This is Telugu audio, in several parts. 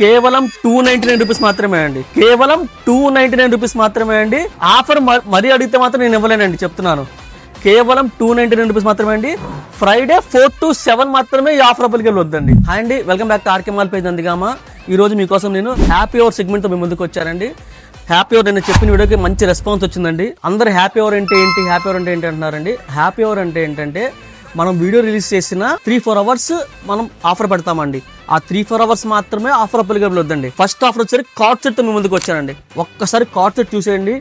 కేవలం 299 రూపీస్ మాత్రమే అండి. కేవలం 299 రూపీస్ మాత్రమే అండి. ఆఫర్ మరీ అడిగితే మాత్రం నేను ఇవ్వలేనండి, చెప్తున్నాను. కేవలం 299 రూపీస్ మాత్రమే అండి. ఫ్రైడే 4 to 7 మాత్రమే ఈ ఆఫర్ అప్లికేబుల్ వద్దండి. హాయ్ అండి, welcome back to RK mall page Nandigama. ఈ రోజు మీకోసం నేను హ్యాపీ అవర్ సెగ్మెంట్ తో మీ ముందుకు వచ్చానండి. హ్యాపీ అవర్ నేను చెప్పిన వీడియోకి మంచి రెస్పాన్స్ వచ్చిందండి. అందరు హ్యాపీ అవర్ అంటే ఏంటి, హ్యాపీ అవర్ అంటే ఏంటి అంటున్నారండి. హ్యాపీ అవర్ అంటే ఏంటంటే మనం వీడియో రిలీజ్ చేసిన 3-4 అవర్స్ మనం ఆఫర్ పెడతామండి. ఆ 3-4 అవర్స్ మాత్రమే ఆఫర్ అప్లికేబుల్ వద్దండి. ఫస్ట్ ఆఫర్ వచ్చేసి కార్డ్ సెట్ తో మీ ముందుకు వచ్చానండి. ఒక్కసారి కార్డ్ సెట్ చూసేయండి.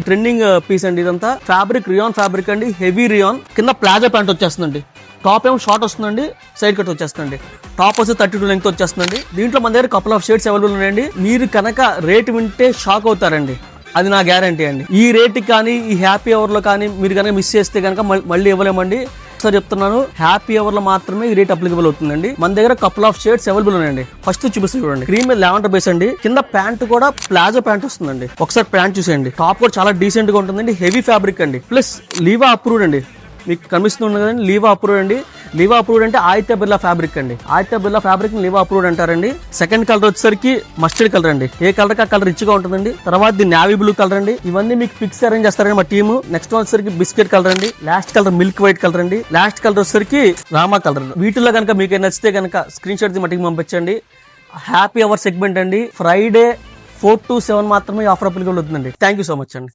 ట్రెండింగ్ పీస్ అండి. ఇదంతా ఫ్యాబ్రిక్, రియాన్ ఫ్యాబ్రిక్ అండి, హెవీ రియాన్. కింద ప్లాజో ప్యాంట్ వచ్చేస్తుందండి. టాప్ ఏమో షార్ట్ వస్తుందండి, సైడ్ కట్ వచ్చేస్తుందండి. టాప్ వచ్చి 32 లెంగ్త్ వచ్చేస్తుందండి. దీంట్లో మన దగ్గర కపుల్ ఆఫ్ షేడ్స్ అవైలబుల్ ఉన్నాయండి. మీరు కనుక రేట్ వింటే షాక్ అవుతారండి, అది నా గ్యారంటీ అండి. ఈ రేట్ కానీ ఈ హ్యాపీ అవర్ లో కానీ మీరు కనుక మిస్ చేస్తే కనుక మళ్ళీ ఇవ్వలేమండి. సార్ చెప్తున్నాను, హ్యాపీ అవర్ లో మాత్రమే ఈ రేట్ అప్లికబుల్ అవుతుందండి. మన దగ్గర కపుల్ ఆఫ్ షేడ్స్ అవైలబుల్ ఉన్నాయండి. ఫస్ట్ చూపిస్తే చూడండి, క్రీమ్ మీద లావెండర్ బేస్ అండి. కింద ప్యాంట్ కూడా ప్లాజో ప్యాంట్ వస్తుందండి. ఒకసారి ప్యాంట్ చూసేయండి. టాప్ కూడా చాలా డీసెంట్ గా ఉంటుందండి. హెవీ ఫ్యాబ్రిక్ అండి, ప్లస్ లీవా అప్రూవ్డ్ అండి. మీకు కనిపిస్తుంది కదండి, లీవా అప్రూవ్డ్ అండి. లీవా అప్రూవ్డ్ అంటే ఆదిత్య బిర్లా ఫ్యాబ్రిక్ అండి. ఆదిత్య బిర్లా ఫ్యాబ్రిక్ లీవా అప్రూవ్డ్ అంటారండి. సెకండ్ కలర్ వచ్చేసరికి మస్టర్డ్ కలర్ అండి. ఏ కలర్ ఆ కలర్ రిచ్ గా ఉంటుందండి. తర్వాత ది నావీ బ్లూ కలర్ అండి. ఇవన్నీ మీకు పిక్స్ అరేంజ్ చేస్తారండి మా టీమ్. నెక్స్ట్ వచ్చేసరికి బిస్కెట్ కలర్ అండి. Last colour milk white colour అండి. లాస్ట్ కలర్ వచ్చేసరికి రామా కలర్. వీటిలో కనుక మీకు నచ్చితే కనుక స్క్రీన్ షాట్ మా టీం పంపించండి. హ్యాపీ అవర్ సెగ్మెంట్ అండి. ఫ్రైడే 4 to 7 మాత్రమే ఆఫర్ అప్లికేబుల్ అవుతుందండి. థ్యాంక్ యూ సో మచ్ అండి.